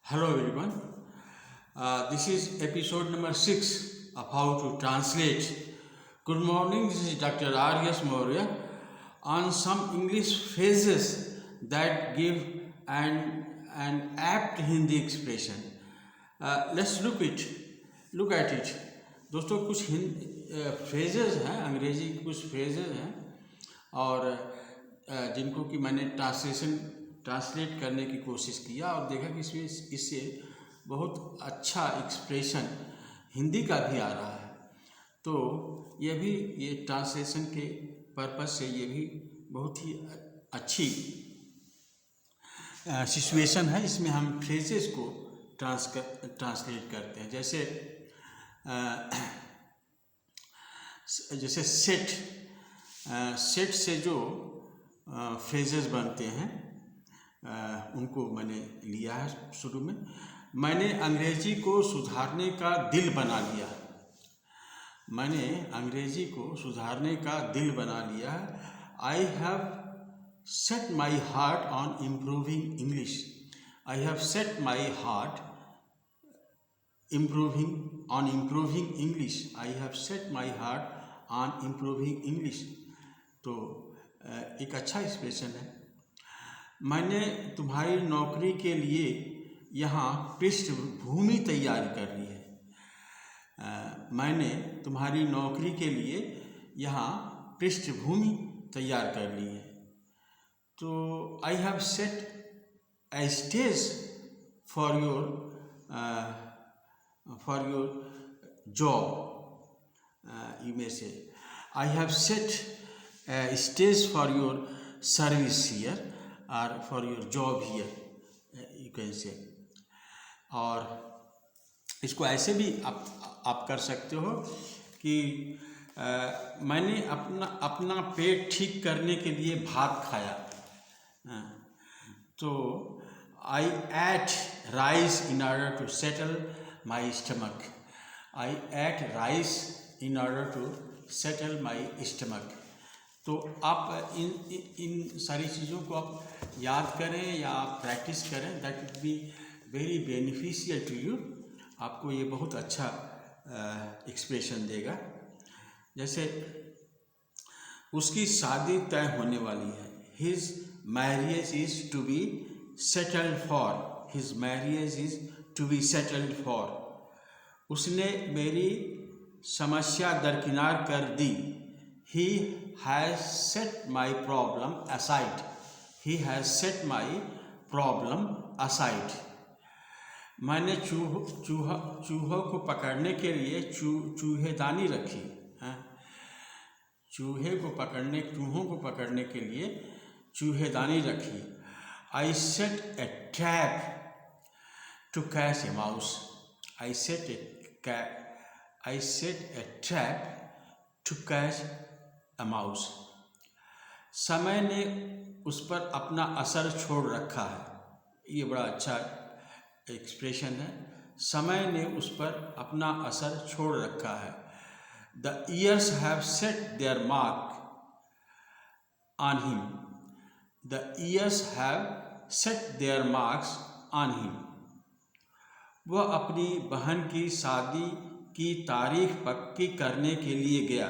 Hello everyone. This is episode number 6 of how to translate. Good morning, this is Dr. R.S. Maurya on some English phrases that give an apt Hindi expression. Let's look at it. दोस्तों कुछ phrases हैं, अंग्रेजी के कुछ phrases हैं और जिनको कि मैंने ट्रांसलेट करने की कोशिश किया और देखा कि इससे बहुत अच्छा एक्सप्रेशन हिंदी का भी आ रहा है। तो ये ट्रांसलेशन के पर्पस से ये भी बहुत ही अच्छी सिचुएशन है। इसमें हम फ्रेजेस को ट्रांसलेट करते हैं। जैसे सेट से जो फ्रेजेस बनते हैं उनको मैंने लिया है। शुरू में मैंने अंग्रेजी को सुधारने का दिल बना लिया। मैंने अंग्रेजी को सुधारने का दिल बना लिया है। I have set my heart on improving English. I have set my heart on improving English. I have set my heart on improving English. तो एक अच्छा एक्सप्रेशन है। मैंने तुम्हारी नौकरी के लिए यहाँ पृष्ठभूमि तैयार कर ली है। मैंने तुम्हारी नौकरी के लिए यहाँ पृष्ठभूमि तैयार कर ली है। तो I have set a stage for your job. You may say, I have set a stage for your service here or for your job here. You can say. और इसको ऐसे भी आप कर सकते हो कि मैंने अपना पेट ठीक करने के लिए भात खाया। तो I ate rice in order to settle my stomach. I ate rice in order to settle my stomach. तो आप इन सारी चीज़ों को आप याद करें या आप प्रैक्टिस करें। That will be very beneficial to you. आपको ये बहुत अच्छा एक्सप्रेशन देगा। जैसे उसकी शादी तय होने वाली है। His marriage is to be settled for. His marriage is to be settled for. उसने मेरी समस्या दरकिनार कर दी। He has set my problem aside. He has set my problem aside. मैंने चूहों को पकड़ने के लिए चूहेदानी रखी। चूहों को पकड़ने के लिए चूहेदानी रखी। I set a trap to catch a mouse. I set a trap to catch a mouse. समय ने उस पर अपना असर छोड़ रखा है। ये बड़ा अच्छा एक्सप्रेशन है। समय ने उस पर अपना असर छोड़ रखा है। The years have set their mark on him. The years have set their marks on him. वह अपनी बहन की शादी की तारीख पक्की करने के लिए गया।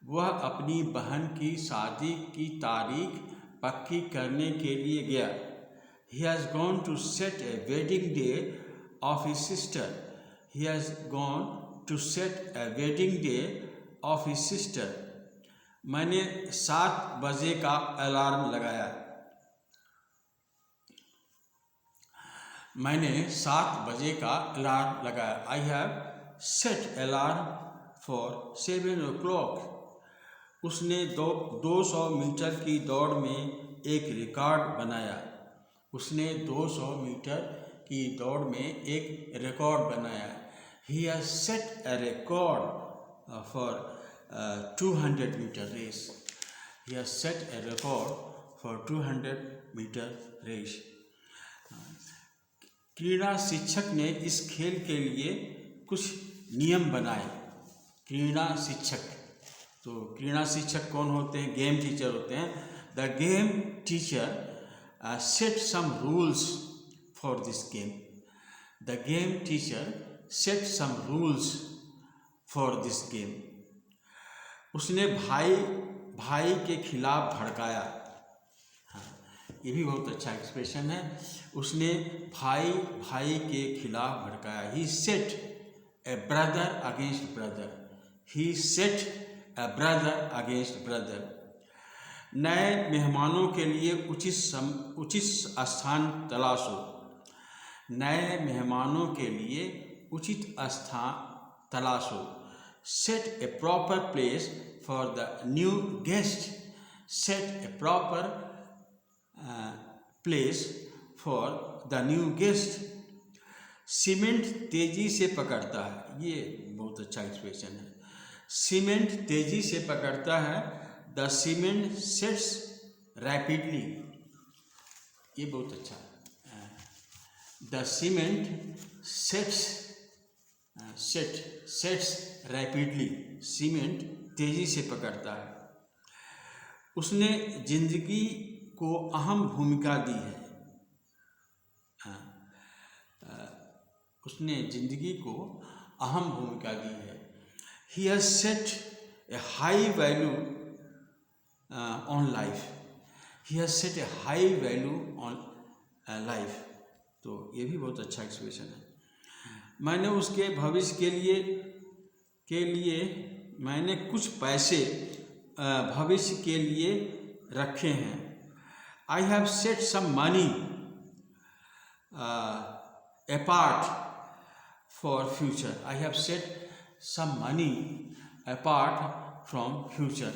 वह अपनी बहन की शादी की तारीख पक्की करने के लिए गया। He has gone to set a wedding day of his sister. He has gone to set a wedding day of his sister. मैंने 7 बजे का अलार्म लगाया। मैंने 7 बजे का अलार्म लगाया। I have set alarm for 7 o'clock. उसने 200 मीटर की दौड़ में एक रिकॉर्ड बनाया। उसने 200 मीटर की दौड़ में एक रिकॉर्ड बनाया। He has set a record for 200 meter race. He has set a record for 200 meter race. क्रीड़ा शिक्षक ने इस खेल के लिए कुछ नियम बनाए। क्रीड़ा शिक्षक कौन होते हैं? गेम टीचर होते हैं। The game teacher set some rules for this game. The game teacher set some rules for this game. उसने भाई के खिलाफ भड़काया। हाँ, ये भी बहुत अच्छा एक्सप्रेशन है। उसने भाई के खिलाफ भड़काया। He set a brother against brother. He set a brother against brother. नए मेहमानों के लिए उचित स्थान तलाशो। नए मेहमानों के लिए उचित स्थान तलाशो। Set a proper place for the new guest. Set a proper place for the new guest. Cement तेजी से पकड़ता है। ये बहुत अच्छा एक्सप्रेशन है। सीमेंट तेजी से पकड़ता है। The cement sets rapidly. ये बहुत अच्छा है। The cement sets rapidly. Cement तेजी से पकड़ता है। उसने जिंदगी को अहम भूमिका दी है। उसने जिंदगी को अहम भूमिका दी है। He has set a high value on life. He has set a high value on life. तो ये भी बहुत अच्छा एक्सप्रेशन है। मैंने उसके भविष्य के लिए मैंने कुछ पैसे भविष्य के लिए रखे हैं। I have set some money apart for future. I have set some money apart from future.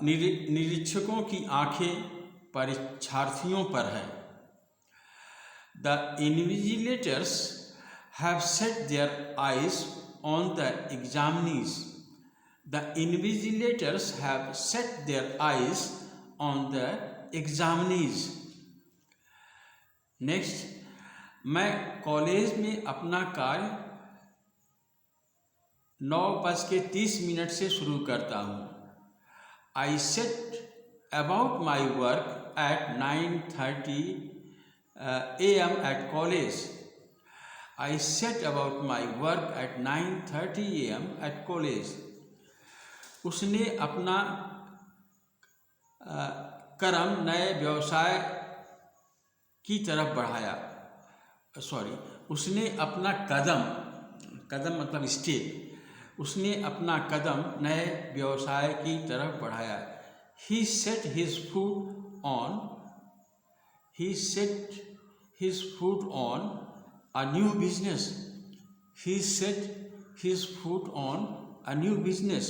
निरीक्षकों की आंखें परीक्षार्थियों पर है। The invigilators have set their eyes on the examinees. The invigilators have set their eyes on the examinees. Next, मैं college में अपना कार्य 9:30 से शुरू करता हूँ। I set about my work at 9:30 a.m. at college. I set about my work at 9:30 a.m. at college. उसने अपना कर्म नए व्यवसाय की तरफ बढ़ाया। उसने अपना कदम मतलब स्टेप। उसने अपना कदम नए व्यवसाय की तरफ बढ़ाया। He set his foot on a new business. He set his foot on a new business.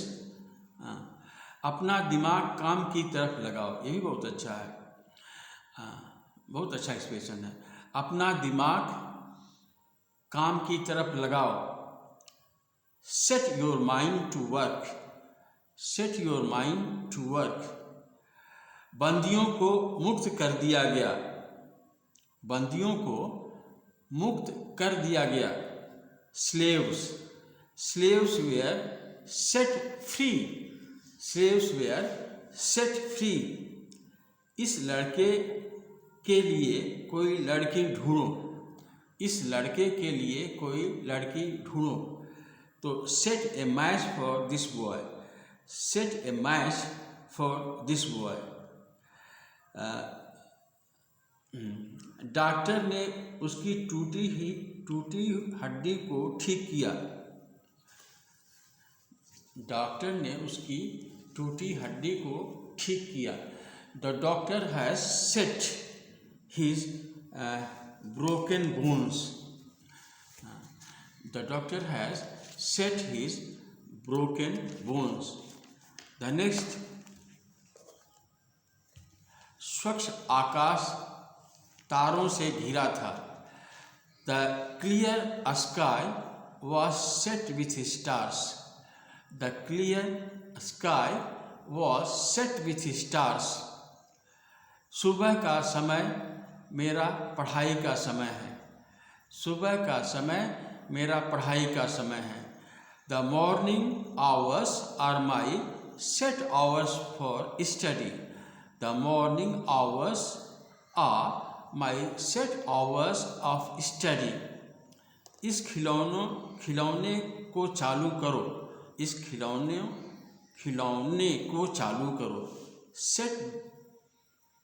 अपना दिमाग काम की तरफ लगाओ। ये भी बहुत अच्छा है। बहुत अच्छा एक्सप्रेशन है। अपना दिमाग काम की तरफ लगाओ। Set your mind to work. Set your mind to work. बंदियों को मुक्त कर दिया गया। बंदियों को मुक्त कर दिया गया। Slaves were set free. Slaves were set free. इस लड़के के लिए कोई लड़की ढूंढो। इस लड़के के लिए कोई लड़की ढूंढो। तो set a match for this boy. Set a match for this boy. Doctor ने उसकी टूटी हड्डी को ठीक किया। डॉक्टर ने उसकी टूटी हड्डी को ठीक किया। The doctor has set his broken bones. The doctor has set his broken bones. The next, स्वच्छ आकाश तारों से घिरा था। The clear sky was set with stars. The clear sky was set with stars. सुबह का समय मेरा पढ़ाई का समय है। सुबह का समय मेरा पढ़ाई का समय है। The morning hours are my set hours for study. The morning hours are my set hours of study. इस खिलौने को चालू करो। इस खिलौने को चालू करो।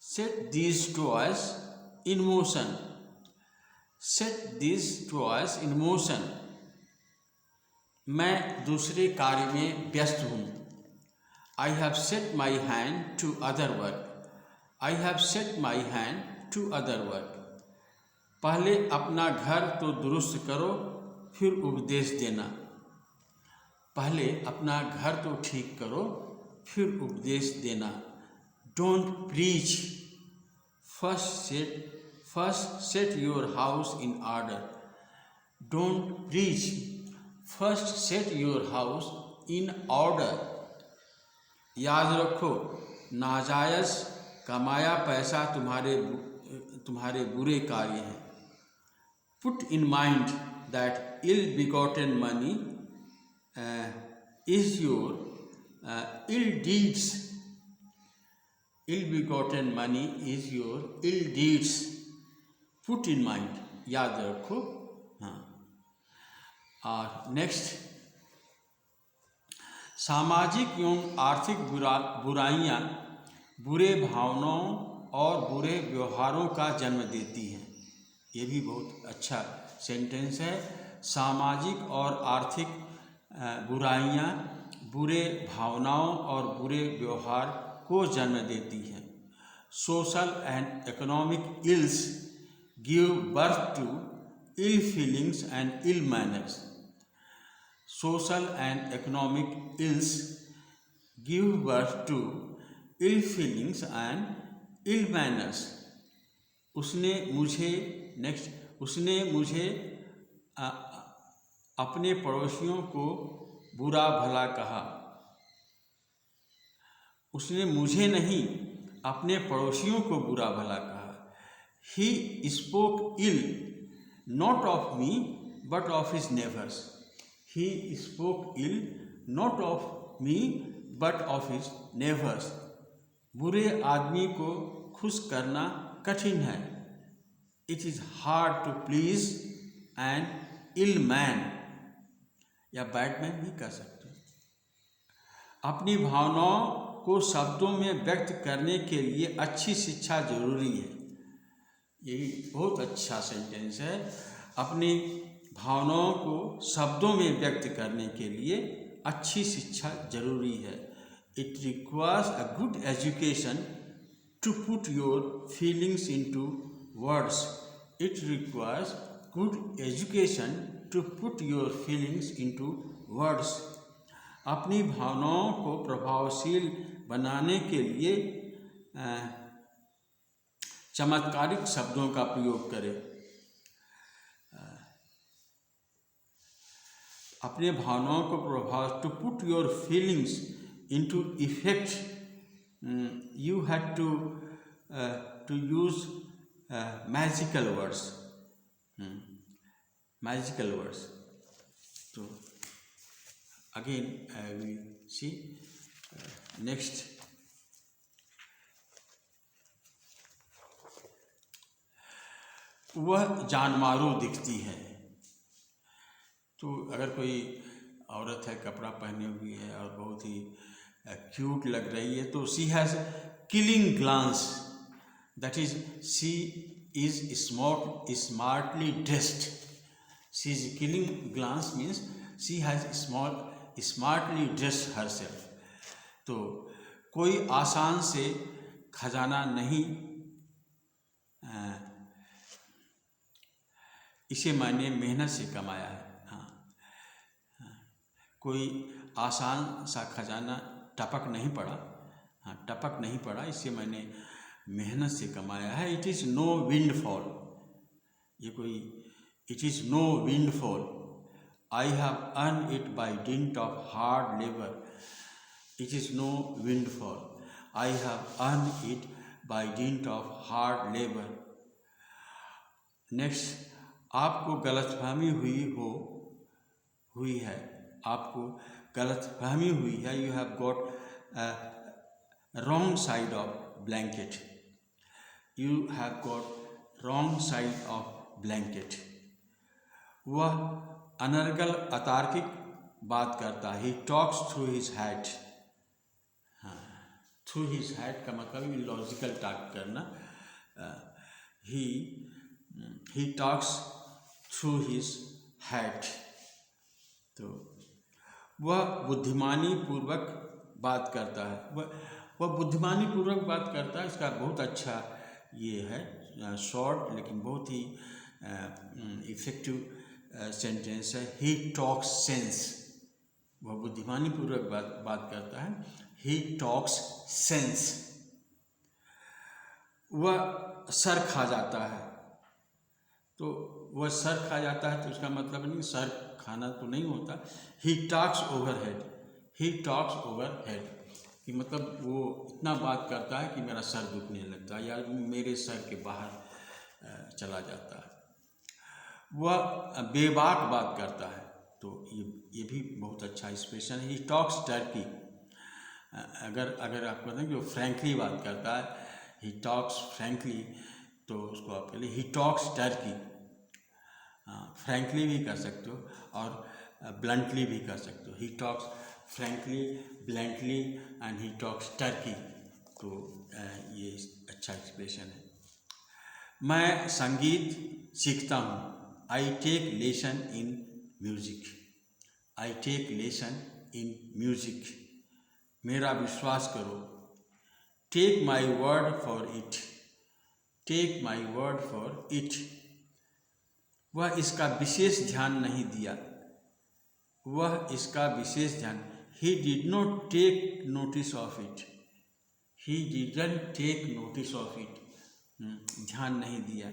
Set these toys in motion. Set these toys in motion. मैं दूसरे कार्य में व्यस्त हूँ। I have set my hand to other work. I have set my hand to other work. पहले अपना घर तो दुरुस्त करो, फिर उपदेश देना। पहले अपना घर तो ठीक करो, फिर उपदेश देना। Don't preach. First set your house in order. Don't preach. First set your house in order. याद रखो, नाजायज़ कमाया पैसा तुम्हारे बुरे कार्य हैं। Put in mind that ill-begotten money is your ill deeds. Ill-begotten money is your ill deeds. Put in mind, याद रखो। हाँ, और नेक्स्ट, सामाजिक एवं आर्थिक बुराइयाँ बुरे भावनाओं और बुरे व्यवहारों का जन्म देती हैं। ये भी बहुत अच्छा सेंटेंस है। सामाजिक और आर्थिक बुराइयाँ बुरे भावनाओं और बुरे व्यवहार को जन्म देती हैं। Social and economic ills give birth to ill feelings and ill manners. Social and economic ills give birth to ill feelings and ill manners. उसने मुझे अपने पड़ोसियों को बुरा भला कहा। उसने मुझे नहीं, अपने पड़ोसियों को बुरा भला कहा। He spoke ill, not of me, but of his neighbors. He spoke ill, not of me, but of his neighbors. बुरे आदमी को खुश करना कठिन है। It is hard to please an ill man, या bad man भी कह सकते हो। अपनी भावनाओं को शब्दों में व्यक्त करने के लिए अच्छी शिक्षा जरूरी है। यही बहुत अच्छा सेंटेंस है। अपनी भावनाओं को शब्दों में व्यक्त करने के लिए अच्छी शिक्षा जरूरी है। It requires a good education to put your feelings into words. It requires good education to put your feelings into words. अपनी भावनाओं को प्रभावशील बनाने के लिए चमत्कारिक शब्दों का प्रयोग करें। अपने भावनाओं को प्रभाव, to put your feelings into effect, you had to use magical words. Magical words. तो again I will see next. वह जानमारू दिखती है। तो अगर कोई औरत है, कपड़ा पहने हुई है और बहुत ही क्यूट लग रही है, तो she has killing glance, that is she is smartly dressed. She is killing glance means she has smartly dressed herself. तो कोई आसान से खजाना नहीं, इसे मैंने मेहनत से कमाया है। कोई आसान सा खजाना टपक नहीं पड़ा। हाँ, टपक नहीं पड़ा, इसे मैंने मेहनत से कमाया है। It is no windfall. ये कोई it is no windfall. I have earn it by dint of hard labour. It is no windfall. I have earn it by dint of hard labour. Next, आपको गलतफहमी हुई है। आपको गलतफहमी हुई है। You have got wrong side of blanket. You have got wrong side of blanket. वह अनर्गल अतार्किक बात करता है. He talks through his hat. हाँ, through his hat का मतलब लॉजिकल टॉक करना. he talks through his hat. तो वह बुद्धिमानी पूर्वक बात करता है. वह बुद्धिमानी पूर्वक बात करता है. इसका बहुत अच्छा ये है, शॉर्ट लेकिन बहुत ही इफेक्टिव सेंटेंस है. He talks sense. वह बुद्धिमानी पूर्वक बात करता है. He talks sense. वह सर खा जाता है. तो वह सर खा जाता है तो उसका मतलब नहीं सर खाना तो नहीं होता. He talks over head. He talks over head कि मतलब वो इतना बात करता है कि मेरा सर दुखने लगता है या मेरे सर के बाहर चला जाता है. वह बेबाक बात करता है. तो ये भी बहुत अच्छा एक्सप्रेशन है. ही टॉक्स टर्की. अगर आप कहते हैं कि वो फ्रैंकली बात करता है, ही टॉक्स फ्रैंकली, तो उसको आप कह लीजिए ही टॉक्स टर्की. फ्रैंकली भी कर सकते हो और ब्लंटली भी कर सकते हो. He talks frankly, bluntly and he talks turkey. तो ये अच्छा एक्सप्रेशन है. मैं संगीत सीखता हूँ. I take lesson in music. I take lesson in music. मेरा विश्वास करो. Take my word for it. Take my word for it. वह इसका विशेष ध्यान नहीं दिया. वह इसका विशेष ध्यान. He did not take notice of it. He didn't take notice of it. ध्यान नहीं दिया.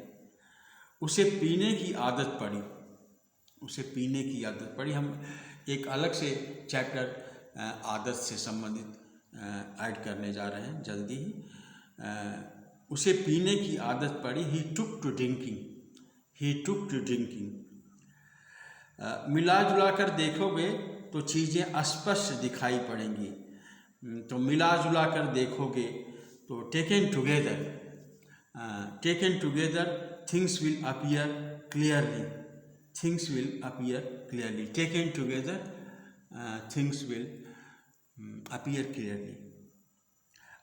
उसे पीने की आदत पड़ी. उसे पीने की आदत पड़ी. हम एक अलग से चैप्टर आदत से संबंधित ऐड करने जा रहे हैं जल्दी ही. उसे पीने की आदत पड़ी. He took to drinking. He took to drinking. मिला जुला कर देखोगे तो चीज़ें स्पष्ट दिखाई पड़ेंगी. तो मिला जुला कर देखोगे तो taken together. Taken together things will appear clearly. Things will appear clearly. Taken together things will appear clearly.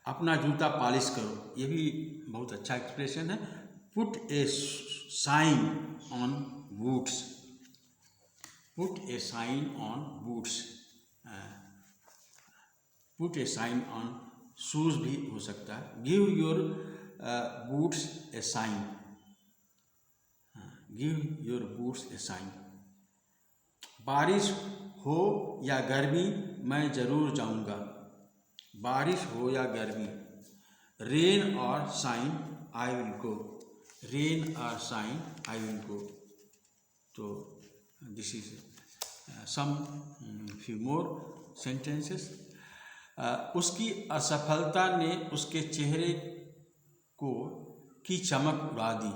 अपना जूता पॉलिश करो. ये भी बहुत अच्छा एक्सप्रेशन है. Put a sign on boots. Put a sign on boots. Put a sign on shoes भी हो सकता है. Give your boots a sign. Give your boots a sign. बारिश हो या गर्मी मैं ज़रूर जाऊंगा. बारिश हो या गर्मी. रेन और shine I will go. Rain और शाइन आई विल गो. तो this is some few more sentences. उसकी असफलता ने उसके चेहरे की चमक उड़ा दी.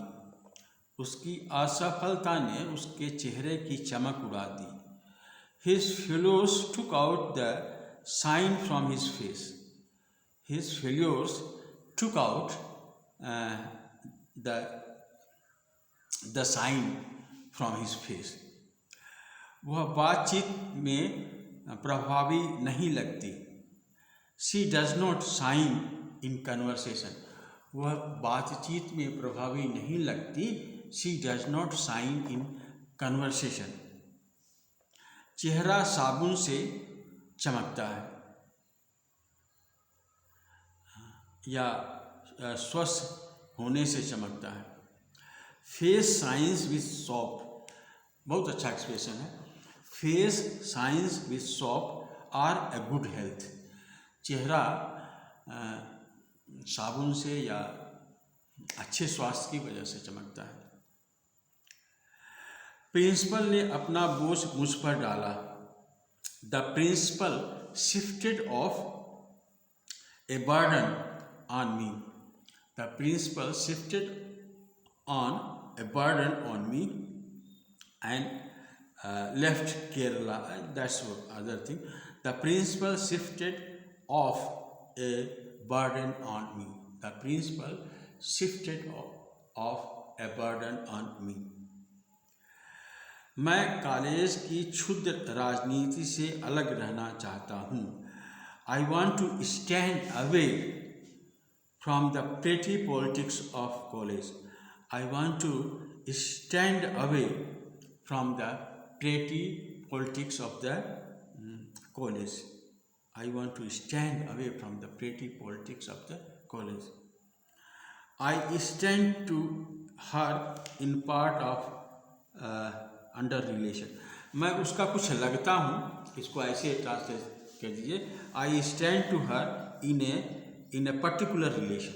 उसकी असफलता ने उसके चेहरे की चमक उड़ा दी. His fellows took out the shine from his face. His fellows took out the shine from his face. वह बातचीत में प्रभावी नहीं लगती. She does not shine in conversation. वह बातचीत में प्रभावी नहीं लगती. She does not shine in conversation. चेहरा साबुन से चमकता है या स्वस्थ होने से चमकता है. Face shines with soap. बहुत अच्छा एक्सप्रेशन है. Face shines with soap are a good health. चेहरा साबुन से या अच्छे स्वास्थ्य की वजह से चमकता है. प्रिंसिपल ने अपना बोझ मुझ पर डाला. The principal shifted off a burden on me. The principal shifted on a burden on me and left Kerala. That's other thing. The principal shifted off a burden on me. The principal shifted off a burden on me. मैं college की क्षुद्र राजनीति से अलग रहना चाहता हूँ. I want to stand away from the petty politics of college. I want to stand away from the petty politics of the college. I want to stand away from the petty politics of the college. I stand to her in part of under relation. मैं उसका कुछ लगता हूँ, इसको ऐसे translate कर दीजिए. I stand to her in a particular relation.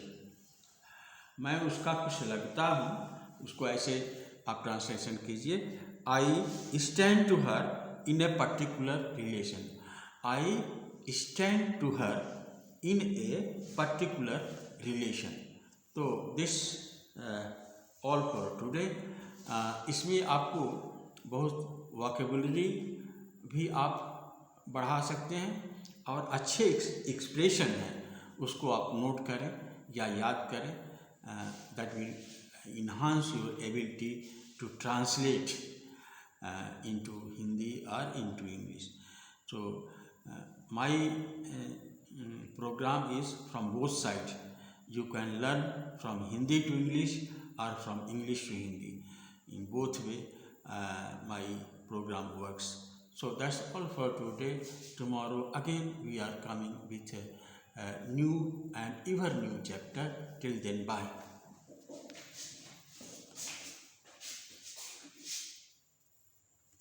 मैं उसका कुछ लगता हूँ, उसको ऐसे आप ट्रांसलेशन कीजिए. I stand to her in a particular relation. I stand to her in a particular relation. तो दिस ऑल फॉर टुडे. इसमें आपको बहुत वोकेबुलरी भी आप बढ़ा सकते हैं और अच्छे एक्सप्रेशन हैं उसको आप नोट करें या याद करें. That will enhance your ability to translate into Hindi or into English. So my program is from both sides. You can learn from Hindi to English or from English to Hindi. In both way, my program works. So that's all for today. Tomorrow again we are coming with a new and ever new chapter. Till then, bye.